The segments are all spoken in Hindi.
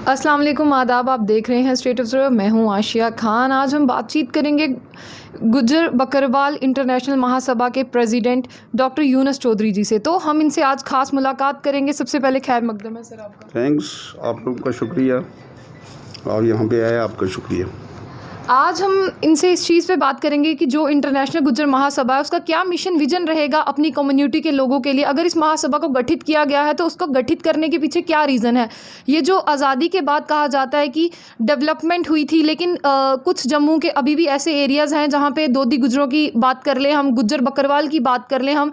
अस्सलाम वालेकुम, आदाब। आप देख रहे हैं स्टेट ऑफ ज़रूर। मैं हूं आशिया खान। आज हम बातचीत करेंगे गुज्जर बकरवाल इंटरनेशनल महासभा के प्रेसिडेंट डॉक्टर यूनुस चौधरी जी से। तो हम इनसे आज ख़ास मुलाकात करेंगे। सबसे पहले खैर मकदम है सर आपका। थैंक्स, आप लोगों का शुक्रिया। और यहाँ पे आया आपका शुक्रिया। आज हम इनसे इस चीज़ पे बात करेंगे कि जो इंटरनेशनल गुज्जर महासभा है उसका क्या मिशन विजन रहेगा अपनी कम्युनिटी के लोगों के लिए। अगर इस महासभा को गठित किया गया है तो उसको गठित करने के पीछे क्या रीज़न है। ये जो आज़ादी के बाद कहा जाता है कि डेवलपमेंट हुई थी, लेकिन कुछ जम्मू के अभी भी ऐसे एरियाज़ हैं जहाँ पे दोदी गुजरों की बात कर लें, हम गुज्जर बकरवाल की बात कर लें, हम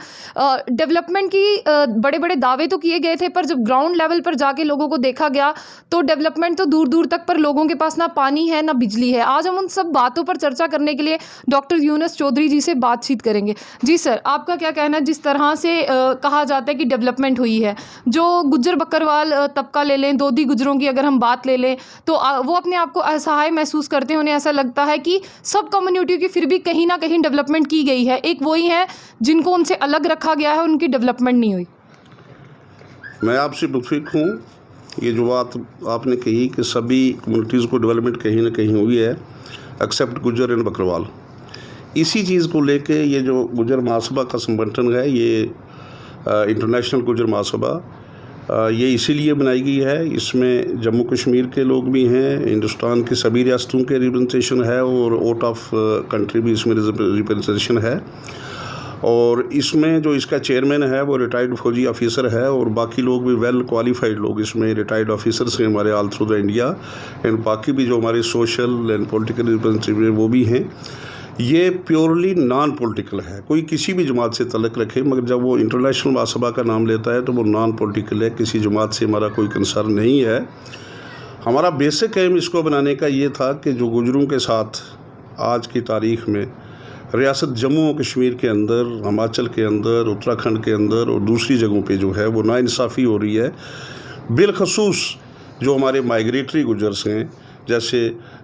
डेवलपमेंट की बड़े बड़े दावे तो किए गए थे, पर जब ग्राउंड लेवल पर जाके लोगों को देखा गया तो डेवलपमेंट तो दूर दूर तक, पर लोगों के पास ना पानी है ना बिजली है। आज हम उन सब बातों पर चर्चा करने के लिए डॉक्टर यूनुस चौधरी जी से बातचीत करेंगे। जी सर, आपका क्या कहना है जिस तरह से कहा जाता है कि डेवलपमेंट हुई है, जो गुज्जर बकरवाल तबका ले लें, दोदी गुजरों की अगर हम बात ले लें तो वो अपने आप को असहाय महसूस करते हैं। उन्हें ऐसा लगता है कि सब कम्युनिटी की फिर भी कहीं ना कहीं डेवलपमेंट की गई है, एक वही है जिनको उनसे अलग रखा गया है, उनकी डेवलपमेंट नहीं हुई। मैं आपसे मुतफिक हूँ। ये जो बात आपने कही कि सभी कम्युनिटीज़ को डेवलपमेंट कहीं ना कहीं हुई है एक्सेप्ट गुज्जर एंड बकरवाल, इसी चीज़ को लेके ये जो गुज्जर महासभा का संगठन है, ये इंटरनेशनल गुज्जर महासभा, ये इसीलिए बनाई गई है। इसमें जम्मू कश्मीर के लोग भी हैं, हिंदुस्तान की सभी रियासतों के रिप्रेजेंटेशन है और आउट ऑफ कंट्री भी इसमें रिप्रेजेंटेशन है। और इसमें जो इसका चेयरमैन है वो रिटायर्ड फौजी ऑफिसर है और बाकी लोग भी वेल क्वालिफाइड लोग इसमें रिटायर्ड ऑफिसर्स हैं हमारे all through the India, and बाकी भी जो हमारे सोशल एंड पॉलिटिकल रिप्रेजेंटेटिव वो भी हैं। ये प्योरली नॉन पॉलिटिकल है, कोई किसी भी जमात से तल्लुक़ रखे, मगर जब वो इंटरनेशनल महासभा का नाम लेता है तो वो नॉन पॉलिटिकल है, किसी जमात से हमारा कोई कंसर्न नहीं है। हमारा बेसिक एम इसको बनाने का ये था कि जो गुजरों के साथ आज की तारीख़ में रियासत जम्मू और कश्मीर के अंदर, हिमाचल के अंदर, उत्तराखंड के अंदर और दूसरी जगहों पे जो है वो नाइंसाफ़ी हो रही है, बिलखसूस जो हमारे माइग्रेटरी गुजर्स हैं, जैसे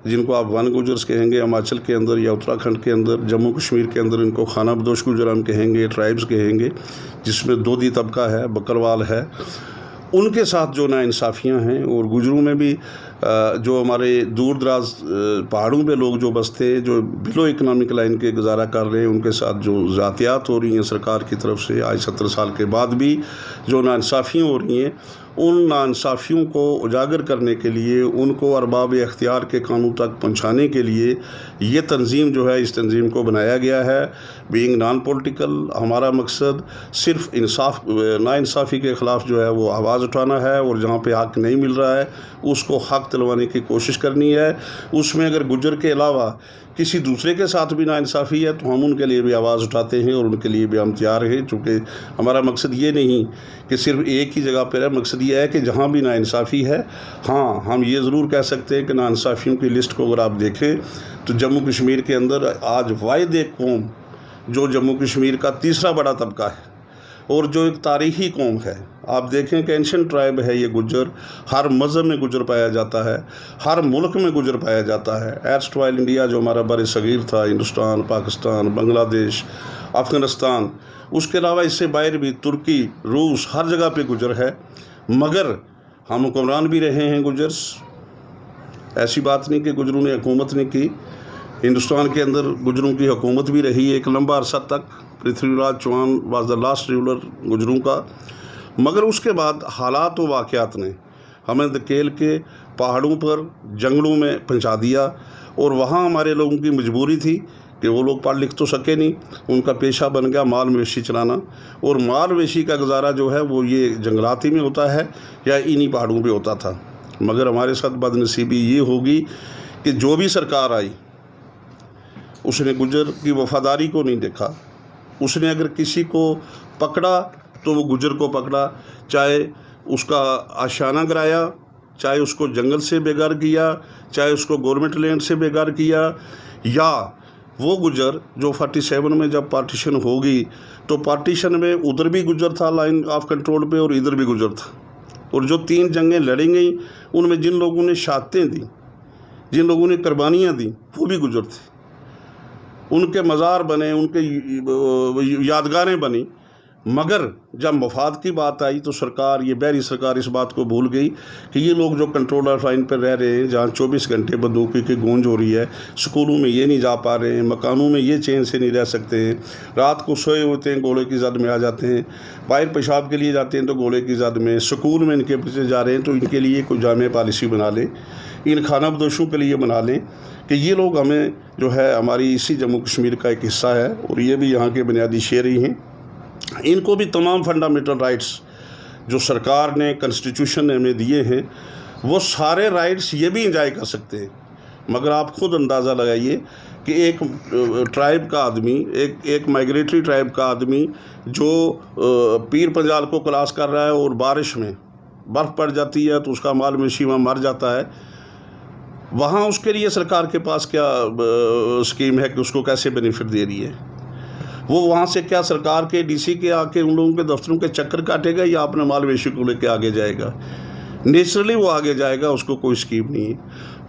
जिनको आप वन गुजर्स कहेंगे हिमाचल के अंदर या उत्तराखंड के अंदर, जम्मू कश्मीर के अंदर इनको खाना बदोश गुजर हम कहेंगे, ट्राइब्स कहेंगे, जिसमें दोदी तबका है, बकरवाल है, उनके साथ जो नाइंसाफ़ियाँ हैं। और गुजरों में भी जो हमारे दूर दराज पहाड़ों पे लोग जो बसते हैं, जो बिलो इकनॉमिक लाइन के गुजारा कर रहे हैं, उनके साथ जो ज़्यादतियात हो रही हैं सरकार की तरफ से आज 70 साल के बाद भी जो नाइंसाफ़ियाँ हो रही हैं, उन नाइंसाफ़ियों को उजागर करने के लिए, उनको अरबाब इख्तियार के कानून तक पहुँचाने के लिए ये तंजीम जो है, इस तंजीम को बनाया गया है। बीइंग नॉन पॉलिटिकल, हमारा मकसद सिर्फ नाइंसाफ़ी के ख़िलाफ़ जो है वो आवाज़ उठाना है, और जहाँ पे हक़ नहीं मिल रहा है उसको हक़ दिलवाने की कोशिश करनी है। उसमें अगर गुजर के अलावा किसी दूसरे के साथ भी नाइंसाफ़ी है तो हम उनके लिए भी आवाज़ उठाते हैं और उनके लिए भी हम तैयार हैं, चूँकि हमारा मकसद ये नहीं कि सिर्फ एक ही जगह पर है, मकसद ये है कि जहाँ भी नाइंसाफ़ी है, हाँ हम ये ज़रूर कह सकते हैं कि नाइंसाफ़ियों की लिस्ट को अगर आप देखें तो जम्मू कश्मीर के अंदर आज वाहिद एक कौम जो जम्मू कश्मीर का तीसरा बड़ा तबका है और जो एक तारीख़ी कौम है, आप देखें कि एंशिएंट ट्राइब है ये गुज्जर, हर मज़हब में गुज्जर पाया जाता है, हर मुल्क में गुज्जर पाया जाता है। एर्स्टवाइल इंडिया जो हमारा बर सग़ीर था, हिंदुस्तान, पाकिस्तान, बांग्लादेश, अफ़गानिस्तान, उसके अलावा इससे बाहर भी तुर्की, रूस, हर जगह पे गुज्जर है। मगर हम हुक्मरान भी रहे हैं गुज्जर्स, ऐसी बात नहीं कि गुज्जरों ने हुकूमत नहीं की। हिंदुस्तान के अंदर गुज्जरों की हुकूमत भी रही एक लंबा अरसा तक। Prithviraj Chauhan was the last ruler गुज्जरों का। मगर उसके बाद हालात व वाक़यात ने हमें धकेल के पहाड़ों पर, जंगलों में पहुंचा दिया, और वहाँ हमारे लोगों की मजबूरी थी कि वो लोग पढ़ लिख तो सके नहीं, उनका पेशा बन गया माल मवेशी चलाना, और माल मवेशी का गुजारा जो है वो ये जंगलाती में होता है या इन्हीं पहाड़ों पे होता था। मगर हमारे साथ बदनसीबी ये होगी कि जो भी सरकार आई उसने गुज्जर की वफ़ादारी को नहीं देखा। उसने अगर किसी को पकड़ा तो वो गुज्जर को पकड़ा, चाहे उसका आशियाना गिराया, चाहे उसको जंगल से बेघर किया, चाहे उसको गवर्नमेंट लैंड से बेघर किया, या वो गुज्जर जो 47 में जब पार्टीशन होगी तो पार्टीशन में उधर भी गुज्जर था लाइन ऑफ कंट्रोल पे और इधर भी गुज्जर था, और जो 3 जंगें लड़ी गई उनमें जिन लोगों ने शहादतें दी, जिन लोगों ने कुर्बानियाँ दी, वो भी गुज्जर थे। उनके मज़ार बने, उनके यादगारें बनी, मगर जब मफाद की बात आई तो सरकार, ये बहरी सरकार, इस बात को भूल गई कि ये लोग जो कंट्रोल ऑफ लाइन पर रह रहे हैं, जहाँ 24 घंटे बंदूकों की गूंज हो रही है, स्कूलों में ये नहीं जा पा रहे हैं, मकानों में ये चैन से नहीं रह सकते हैं, रात को सोए होते हैं गोले की जद में आ जाते हैं, बाहर पेशाब के लिए जाते हैं तो गोले की जद में, स्कूल में इनके पीछे जा रहे हैं, तो इनके लिए कोई जामे पॉलिसी बना लें, इन खानाबदोशों के लिए बना लें कि ये लोग हमें जो है हमारी इसी जम्मू कश्मीर का एक हिस्सा है और ये भी यहाँ के बुनियादी शेर ही हैं। इनको भी तमाम फंडामेंटल राइट्स जो सरकार ने, कॉन्स्टिट्यूशन ने हमें दिए हैं, वो सारे राइट्स ये भी इंजॉय कर सकते हैं। मगर आप खुद अंदाज़ा लगाइए कि एक ट्राइब का आदमी, एक माइग्रेटरी ट्राइब का आदमी जो पीर पंजाल को क्रॉस कर रहा है और बारिश में बर्फ़ पड़ जाती है तो उसका माल मवेशी वहाँ मर जाता है, वहाँ उसके लिए सरकार के पास क्या स्कीम है कि उसको कैसे बेनिफिट दे रही है? वो वहाँ से क्या सरकार के डीसी के आके उन लोगों के दफ्तरों के चक्कर काटेगा या अपने माल मवेशी को लेकर आगे जाएगा? नेचुरली वो आगे जाएगा, उसको कोई स्कीम नहीं है।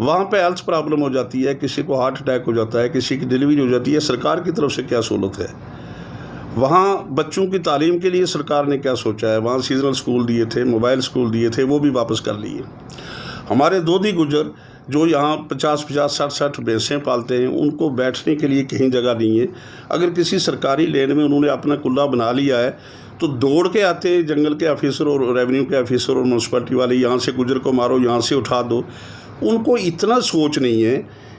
वहाँ पे हेल्थ प्रॉब्लम हो जाती है, किसी को हार्ट अटैक हो जाता है, किसी की डिलीवरी हो जाती है, सरकार की तरफ से क्या सहूलत है? वहाँ बच्चों की तालीम के लिए सरकार ने क्या सोचा है? वहाँ सीजनल स्कूल दिए थे, मोबाइल स्कूल दिए थे, वो भी वापस कर लिए। हमारे दोधी गुजर जो यहाँ 50-50, 60-60 भैंसें पालते हैं, उनको बैठने के लिए कहीं जगह नहीं है। अगर किसी सरकारी लैंड में उन्होंने अपना कुल्ला बना लिया है तो दौड़ के आते हैं जंगल के ऑफिसर और रेवेन्यू के ऑफिसर और म्यूनसिपलिटी वाले, यहाँ से गुजर को मारो, यहाँ से उठा दो। उनको इतना सोच नहीं है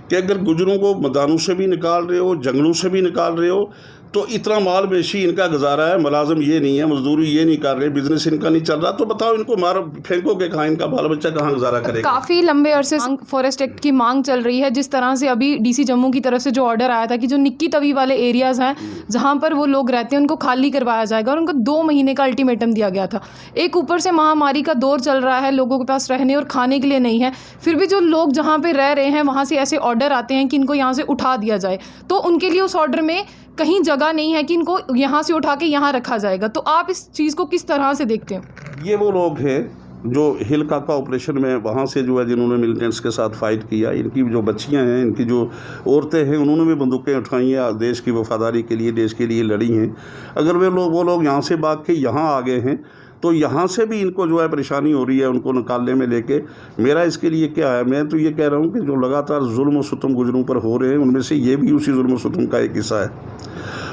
कि अगर गुजरों को मैदानों से भी निकाल रहे हो, जंगलों से भी निकाल रहे हो, तो इतना माल मवेशी इनका गुजारा है, मुलाजम ये नहीं है, मजदूरी ये नहीं कर रहे, बिजनेस इनका नहीं चल रहा, तो बताओ इनको मारो, फेंको के कहाँ, इनका बाल बच्चा कहाँ गुजारा करेगा? काफ़ी लंबे अरसे से फॉरेस्ट एक्ट की मांग चल रही है। जिस तरह से अभी डीसी जम्मू की तरफ से जो ऑर्डर आया था कि जो निक्की तवी वाले एरियाज़ हैं जहाँ पर वो लोग रहते हैं उनको खाली करवाया जाएगा, और उनको 2 महीने का अल्टीमेटम दिया गया था। एक ऊपर से महामारी का दौर चल रहा है, लोगों के पास रहने और खाने के लिए नहीं है, फिर भी जो लोग जहाँ पर रह रहे हैं वहाँ से ऐसे ऑर्डर आते हैं कि इनको यहाँ से उठा दिया जाए, तो उनके लिए उस ऑर्डर में कहीं जगह नहीं है कि इनको यहाँ से उठा के यहाँ रखा जाएगा। तो आप इस चीज़ को किस तरह से देखते हैं? ये वो लोग हैं जो हिल काका ऑपरेशन में वहाँ से जो है जिन्होंने मिलिटेंट्स के साथ फाइट किया, इनकी जो बच्चियाँ हैं, इनकी जो औरतें हैं, उन्होंने भी बंदूकें उठाई हैं, देश की वफादारी के लिए, देश के लिए लड़ी हैं। अगर वो लोग यहाँ से भाग के यहाँ आ गए हैं तो यहाँ से भी इनको जो है परेशानी हो रही है उनको निकालने में लेके। मेरा इसके लिए क्या है, मैं तो ये कह रहा हूँ कि जो लगातार जुल्म और सितम गुजरों पर हो रहे हैं, उनमें से ये भी उसी जुल्म और सितम का एक हिस्सा है।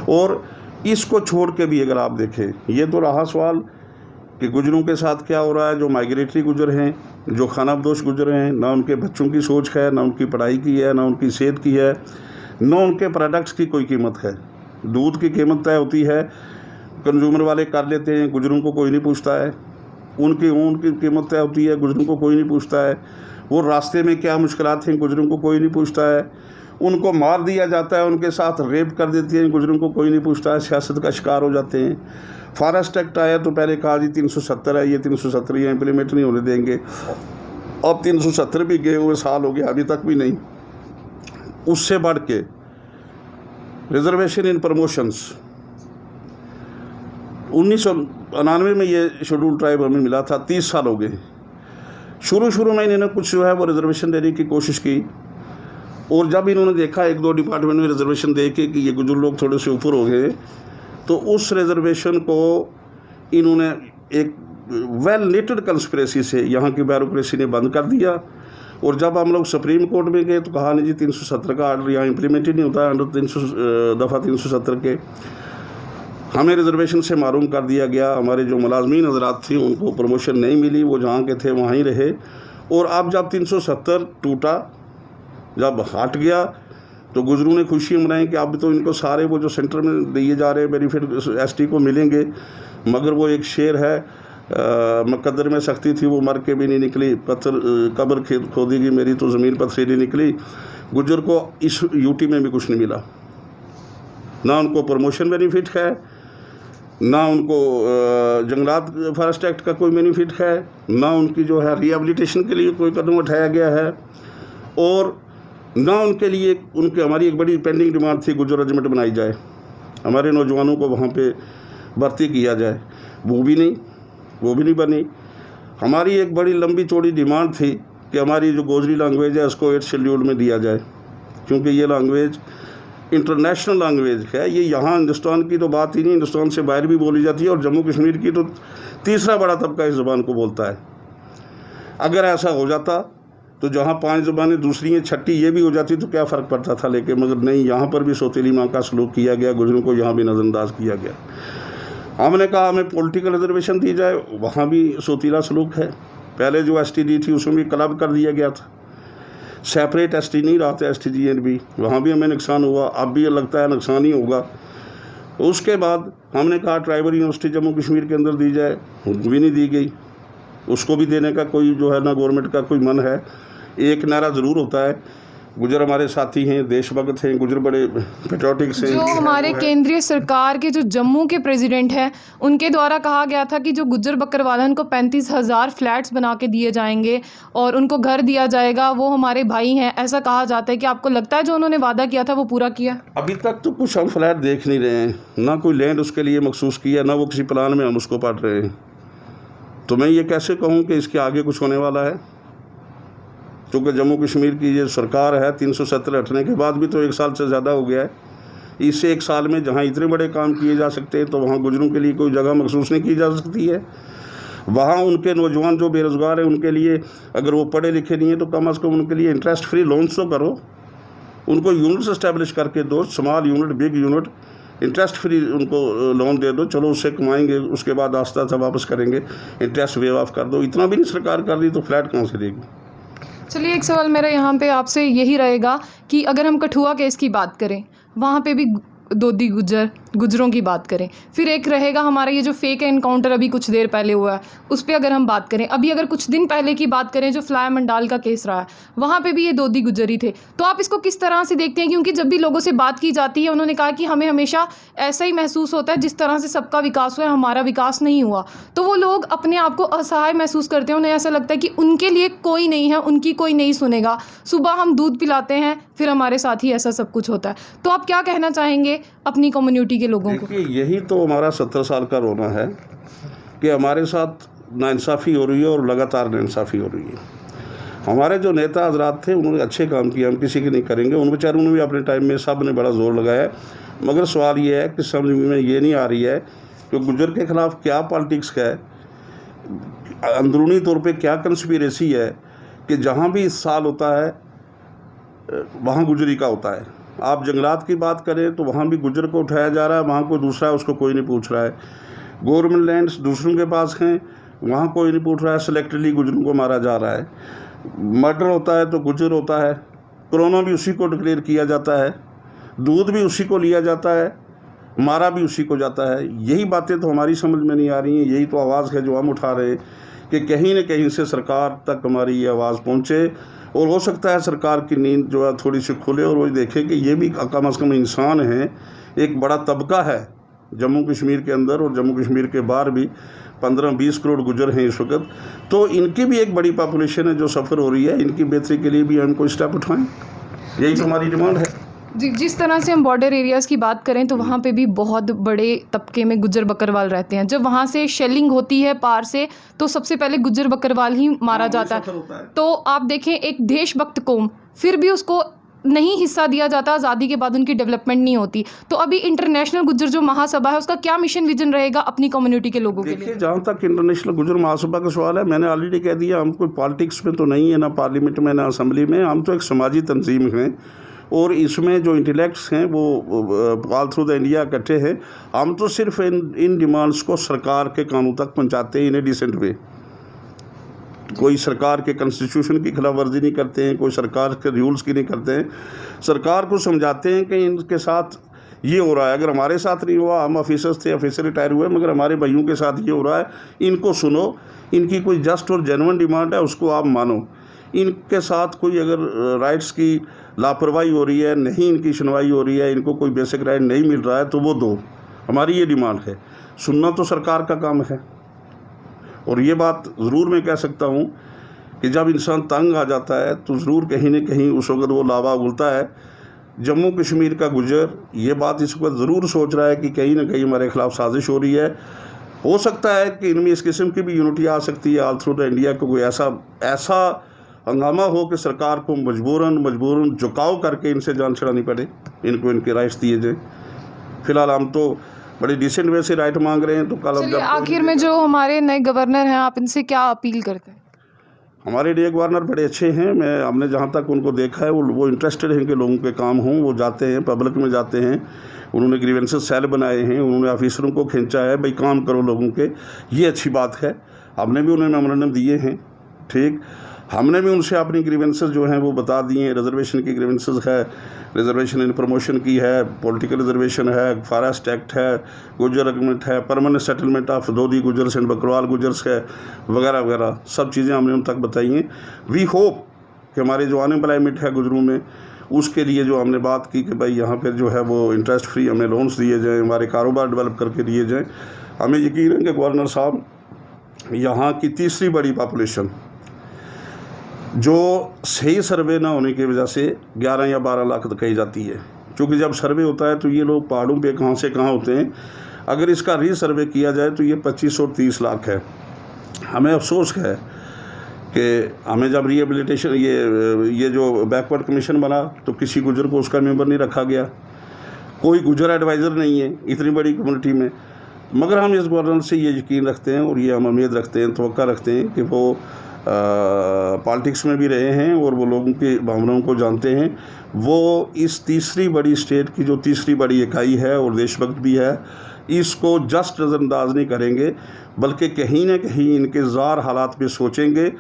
और इसको छोड़ के भी अगर आप देखें, ये तो रहा सवाल कि गुजरों के साथ क्या हो रहा है, जो माइग्रेटरी गुजर हैं, जो खानाबदोश गुजर हैं, ना उनके बच्चों की सोच है, ना उनकी पढ़ाई की है, ना उनकी सेहत की है, ना उनके प्रोडक्ट्स की कोई कीमत है। दूध की कीमत तय होती है, कंज्यूमर वाले कर लेते हैं, गुजरों को कोई नहीं पूछता है। उनकी ऊन की कीमत तय होती है, गुजरों को कोई नहीं पूछता है। वो रास्ते में क्या मुश्किलात हैं, गुजरों को कोई नहीं पूछता है। उनको मार दिया जाता है, उनके साथ रेप कर देती हैं, गुजरों को कोई नहीं पूछता है, सियासत का शिकार हो जाते हैं। फॉरेस्ट एक्ट आया तो पहले कहा जी 370 है, ये 370 ये इम्प्लीमेंट नहीं होने देंगे। अब 370 भी गए हुए साल हो गए, अभी तक भी नहीं। उससे बढ़ के रिजर्वेशन इन प्रमोशंस, 1999 में ये शेड्यूल ट्राइब हमें मिला था, 30 साल हो गए। शुरू में इन्होंने कुछ जो है वो रिजर्वेशन देने की कोशिश की, और जब इन्होंने देखा 1-2 डिपार्टमेंट में रिजर्वेशन दे के कि ये गुजर लोग थोड़े से ऊपर हो गए, तो उस रिजर्वेशन को इन्होंने एक वेल निटेड कंस्पिरेसी से यहाँ की ब्यूरोक्रेसी ने बंद कर दिया। और जब हम लोग सुप्रीम कोर्ट में गए तो कहा नहीं जी 370 का आर्डर यहाँ इम्प्लीमेंट ही नहीं होता है, अंडर दफ़ा 370 के हमें रिजर्वेशन से मारूम कर दिया गया। हमारे जो मुलाजमीन हजरात थी उनको प्रमोशन नहीं मिली, वो जहाँ के थे वहीं रहे। और अब जब 370 टूटा, जब हट गया, तो गुजरों ने खुशी मनाई कि अब तो इनको सारे वो जो सेंटर में दिए जा रहे बेनिफिट एसटी को मिलेंगे। मगर वो एक शेर है, मुकद्दर में सख्ती थी वो मर के भी नहीं निकली, पत्थर कब्र खोदेगी मेरी तो ज़मीन पथरीली निकली। गुजर को इस यूटी में भी कुछ नहीं मिला, ना उनको प्रमोशन बेनिफिट है, ना उनको जंगलात फॉरेस्ट एक्ट का कोई बेनिफिट है, ना उनकी जो है रिहेबिलिटेशन के लिए कोई कदम उठाया गया है, और ना उनके लिए हमारी एक बड़ी पेंडिंग डिमांड थी गुजर रेजिमेंट बनाई जाए, हमारे नौजवानों को वहाँ पे भर्ती किया जाए, वो भी नहीं बनी। हमारी एक बड़ी लंबी चौड़ी डिमांड थी कि हमारी जो गोजरी लैंग्वेज है उसको 8th शेड्यूल में दिया जाए, क्योंकि ये लैंग्वेज इंटरनेशनल लैंग्वेज है। ये यहाँ हिंदुस्तान की तो बात ही नहीं, हिंदुस्तान से बाहर भी बोली जाती है और जम्मू कश्मीर की तो तीसरा बड़ा तबका इस ज़बान को बोलता है। अगर ऐसा हो जाता तो जहाँ 5 ज़बानें दूसरी हैं, छठी ये भी हो जाती तो क्या फ़र्क पड़ता था, लेकिन मगर नहीं, यहाँ पर भी सौतेली माँ का सलूक किया गया, गुजरों को यहाँ भी नज़रअंदाज किया गया। हमने कहा हमें पॉलिटिकल रिजर्वेशन दी जाए, वहाँ भी सौतीला सलूक है। पहले जो STD थी उसमें भी क्लब कर दिया गया था, सेपरेट ST नहीं रहा था, STGNB, वहाँ भी हमें नुकसान हुआ, अब भी लगता है नुकसान ही होगा। उसके बाद हमने कहा ट्राइबल यूनिवर्सिटी जम्मू कश्मीर के अंदर दी जाए, उनको भी नहीं दी गई। उसको भी देने का कोई जो है ना गवर्नमेंट का कोई मन है। एक नारा ज़रूर होता है, गुजर हमारे साथी हैं, देशभक्त हैं, गुजर बड़े पेट्रियोटिक्स हैं। जो हमारे केंद्रीय सरकार के जो जम्मू के प्रेसिडेंट हैं, उनके द्वारा कहा गया था कि जो गुज्जर बकरवाल हैं उनको 35,000 फ्लैट्स बना के दिए जाएंगे और उनको घर दिया जाएगा, वो हमारे भाई हैं, ऐसा कहा जाता है। कि आपको लगता है जो उन्होंने वादा किया था वो पूरा किया? अभी तक तो कुछ हम फ्लैट देख नहीं रहे हैं, ना कोई लैंड उसके लिए मखसूस किया, ना वो किसी प्लान में हम उसको पढ़ रहे हैं। तो मैं ये कैसे कहूँ कि इसके आगे कुछ होने वाला है, क्योंकि जम्मू कश्मीर की ये सरकार है 370 हटने के बाद भी तो 1 साल से ज़्यादा हो गया है। इससे 1 साल में जहाँ इतने बड़े काम किए जा सकते हैं तो वहाँ गुजरों के लिए कोई जगह मखसूस नहीं की जा सकती है। वहाँ उनके नौजवान जो बेरोज़गार हैं उनके लिए, अगर वो पढ़े लिखे नहीं हैं तो कम अज़ कम उनके लिए इंटरेस्ट फ्री लोन्स तो करो, उनको यूनिट्स इस्टेब्लिश करके दो, small unit, big unit, interest free उनको लोन दे दो, चलो उससे कमाएंगे, उसके बाद आस्ता आस्ता वापस करेंगे, इंटरेस्ट वेव ऑफ कर दो। इतना भी नहीं सरकार कर रही तो फ्लैट कहाँ से देगी। चलिए, एक सवाल मेरा यहाँ पे आपसे यही रहेगा कि अगर हम कठुआ केस की बात करें, वहाँ पे भी दोदी गुजरों की बात करें, फिर एक रहेगा हमारा ये जो फेक एनकाउंटर अभी कुछ देर पहले हुआ है, उस पर अगर हम बात करें, अभी अगर कुछ दिन पहले की बात करें जो फ्लाई मंडाल का केस रहा है, वहाँ पे भी ये दोदी गुजरी थे। तो आप इसको किस तरह से देखते हैं? क्योंकि जब भी लोगों से बात की जाती है उन्होंने कहा कि हमें हमेशा ऐसा ही महसूस होता है जिस तरह से सबका विकास हुआ है, हमारा विकास नहीं हुआ। तो वो लोग अपने आप को असहाय महसूस करते हैं, उन्हें ऐसा लगता है कि उनके लिए कोई नहीं है, उनकी कोई नहीं सुनेगा। सुबह हम दूध पिलाते हैं, फिर हमारे साथ ही ऐसा सब कुछ होता है। तो आप क्या कहना चाहेंगे अपनी कम्युनिटी के लोगों को? देखिए, यही तो हमारा 70 साल का रोना है कि हमारे साथ नाइंसाफ़ी हो रही है और लगातार नाइंसाफ़ी हो रही है। हमारे जो नेता हजरात थे उन्होंने अच्छे काम किए, हम किसी की नहीं करेंगे, उन बेचारों ने भी अपने टाइम में सब ने बड़ा जोर लगाया। मगर सवाल ये है कि समझ में ये नहीं आ रही है कि गुजर के ख़िलाफ़ क्या पॉलिटिक्स है, अंदरूनी तौर पे क्या कंस्पिरेसी है कि जहाँ भी इस साल होता है वहाँ गुजरी का होता है। आप जंगलात की बात करें तो वहाँ भी गुजर को उठाया जा रहा है, वहाँ कोई दूसरा है उसको कोई नहीं पूछ रहा है। गवर्नमेंट लैंड्स दूसरों के पास हैं, वहाँ कोई नहीं पूछ रहा है, सेलेक्टिवली गुजरों को मारा जा रहा है। मर्डर होता है तो गुजर होता है, कोरोना भी उसी को डिक्लेयर किया जाता है, दूध भी उसी को लिया जाता है, मारा भी उसी को जाता है। यही बातें तो हमारी समझ में नहीं आ रही हैं, यही तो आवाज़ है जो हम उठा रहे हैं कि कहीं न कहीं से सरकार तक हमारी ये आवाज़ पहुँचे और हो सकता है सरकार की नींद जो है थोड़ी सी खुले और वो देखे कि ये भी कम अज़ कम इंसान हैं। एक बड़ा तबका है जम्मू कश्मीर के अंदर और जम्मू कश्मीर के बाहर भी 15-20 करोड़ गुजर हैं इस वक्त, तो इनकी भी एक बड़ी पॉपुलेशन है जो सफ़र हो रही है। इनकी बेहतरी के लिए भी हम कोई स्टेप उठाएं, यही तो हमारी डिमांड है। जी, जिस तरह से हम बॉर्डर एरियाज़ की बात करें तो वहाँ पे भी बहुत बड़े तबके में गुज्जर बकरवाल रहते हैं। जब वहाँ से शेलिंग होती है पार से तो सबसे पहले गुज्जर बकरवाल ही मारा जाता है। तो आप देखें, एक देशभक्त कौम, फिर भी उसको नहीं हिस्सा दिया जाता, आज़ादी के बाद उनकी डेवलपमेंट नहीं होती। तो अभी इंटरनेशनल गुज्जर जो महासभा है उसका क्या मिशन विजन रहेगा अपनी कम्युनिटी के लोगों के लिए? देखिए, जहाँ तक इंटरनेशनल गुजर महासभा का सवाल है, मैंने ऑलरेडी कह दिया, हम कोई पॉलिटिक्स में तो नहीं है, ना पार्लियामेंट में ना असम्बली में, हम तो एक समाजी तंजीम हैं और इसमें जो इंटेलेक्ट्स हैं वो ऑल थ्रू द इंडिया इकट्ठे हैं। हम तो सिर्फ इन डिमांड्स को सरकार के कानून तक पहुँचाते हैं इन ए डिसेंट वे। कोई सरकार के कॉन्स्टिट्यूशन की खिलाफ वर्जी नहीं करते हैं, कोई सरकार के रूल्स की नहीं करते हैं। सरकार को समझाते हैं कि इनके साथ ये हो रहा है, अगर हमारे साथ नहीं हुआ, हम ऑफिसर्स थे, ऑफिसर रिटायर हुए, मगर हमारे भाइयों के साथ ये हो रहा है, इनको सुनो, इनकी कोई जस्ट और जेन्युइन डिमांड है उसको आप मानो। इनके साथ कोई अगर राइट्स की लापरवाही हो रही है, नहीं इनकी सुनवाई हो रही है, इनको कोई बेसिक राइट नहीं मिल रहा है तो वो दो, हमारी ये डिमांड है। सुनना तो सरकार का काम है। और ये बात ज़रूर मैं कह सकता हूँ कि जब इंसान तंग आ जाता है तो ज़रूर कहीं न कहीं उस वक्त वो लावा उगलता है। जम्मू कश्मीर का गुजर ये बात इस वक्त ज़रूर सोच रहा है कि कहीं ना कहीं हमारे ख़िलाफ़ साजिश हो रही है। हो सकता है कि इनमें इस किस्म की भी यूनिटी आ सकती है ऑल थ्रू द इंडिया को, कोई ऐसा हंगामा हो कि सरकार को मजबूरन झुकाव करके इनसे जान छुड़ानी पड़े, इनको इनके राइट्स दिए जाएँ। फिलहाल हम तो बड़ी डिसेंट वे से राइट मांग रहे हैं, तो कल चलिए आखिर में जो हमारे नए गवर्नर हैं, आप इनसे क्या अपील करते हैं? हमारे नए गवर्नर बड़े अच्छे हैं। हमने जहाँ तक उनको देखा है वो इंटरेस्टेड हैं कि लोगों के काम हों। वो जाते हैं, पब्लिक में जाते हैं, उन्होंने ग्रीवेंसेस सेल बनाए हैं, उन्होंने ऑफिसरों को खींचा है, भाई काम करो लोगों के, ये अच्छी बात है। हमने भी उन्हें मेमोरेंडम दिए हैं, ठीक। हमने भी उनसे अपनी ग्रीवेंसेस जो हैं वो बता दिए हैं। रिजर्वेशन की ग्रीवेंसेस है, रिजर्वेशन इन प्रमोशन की है, पॉलिटिकल रिजर्वेशन है, फॉरेस्ट एक्ट है, गुजर एग्रीमेंट है, permanent settlement of Dodhi Gujjars and Bakarwal Gujjars है, वगैरह वगैरह सब चीज़ें हमने उन तक बताई हैं। वी होप कि हमारे जो अनएम्प्लॉयमेंट है गुजरों में, उसके लिए जो हमने बात की कि भाई यहाँ पर जो है वो इंटरेस्ट फ्री हमें लोन्स दिए जाएँ, हमारे कारोबार डेवलप करके दिए जाएँ। हमें यकीन है कि गवर्नर साहब यहाँ की तीसरी बड़ी पॉपुलेशन जो सही सर्वे ना होने की वजह से 11 या 12 लाख कही जाती है, क्योंकि जब सर्वे होता है तो ये लोग पहाड़ों पे कहाँ से कहाँ होते हैं। अगर इसका रीसर्वे किया जाए तो ये 25 और 30 लाख है। हमें अफसोस है कि हमें जब रिहेबिलिटेशन ये जो बैकवर्ड कमीशन बना तो किसी गुजर को उसका मेंबर नहीं रखा गया, कोई गुजर एडवाइज़र नहीं है इतनी बड़ी कम्युनिटी में। मगर हम इस गवर्नर से ये यकीन रखते हैं और ये हम उम्मीद रखते हैं, तवक्का रखते हैं कि वो पॉलिटिक्स में भी रहे हैं और वो लोगों की भावनाओं को जानते हैं। वो इस तीसरी बड़ी स्टेट की जो तीसरी बड़ी इकाई है और देशभक्त भी है, इसको जस्ट नज़रअंदाज नहीं करेंगे, बल्कि कहीं ना कहीं इनके ज़ार हालात पे सोचेंगे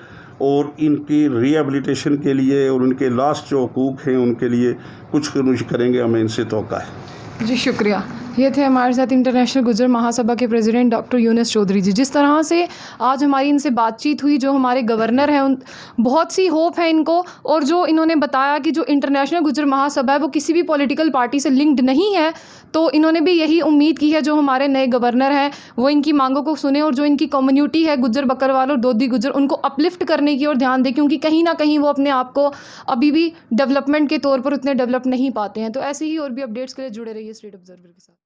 और इनकी रिहेबिलिटेशन के लिए और उनके लास्ट जो हकूक़ हैं उनके लिए कुछ करेंगे। हमें इनसे तवक्का है। जी शुक्रिया। ये थे हमारे साथ इंटरनेशनल गुज्जर महासभा के प्रेसिडेंट डॉक्टर यूनुस चौधरी जी। जिस तरह से आज हमारी इनसे बातचीत हुई, जो हमारे गवर्नर हैं उन बहुत सी होप है इनको, और जो इन्होंने बताया कि जो इंटरनेशनल गुज्जर महासभा है वो किसी भी पॉलिटिकल पार्टी से लिंक्ड नहीं है, तो इन्होंने भी यही उम्मीद की है जो हमारे नए गवर्नर हैं वो इनकी मांगों को सुने और जो इनकी कम्युनिटी है गुज्जर बकरवाल और दोदी गुज्जर, उनको अपलिफ्ट करने की ओर ध्यान दें, क्योंकि कहीं ना कहीं वो अपने आप को अभी भी डेवलपमेंट के तौर पर उतने डेवलप नहीं पाते हैं। तो ऐसे ही और भी अपडेट्स के लिए जुड़े रहिए स्टेट ऑब्जर्वर के साथ।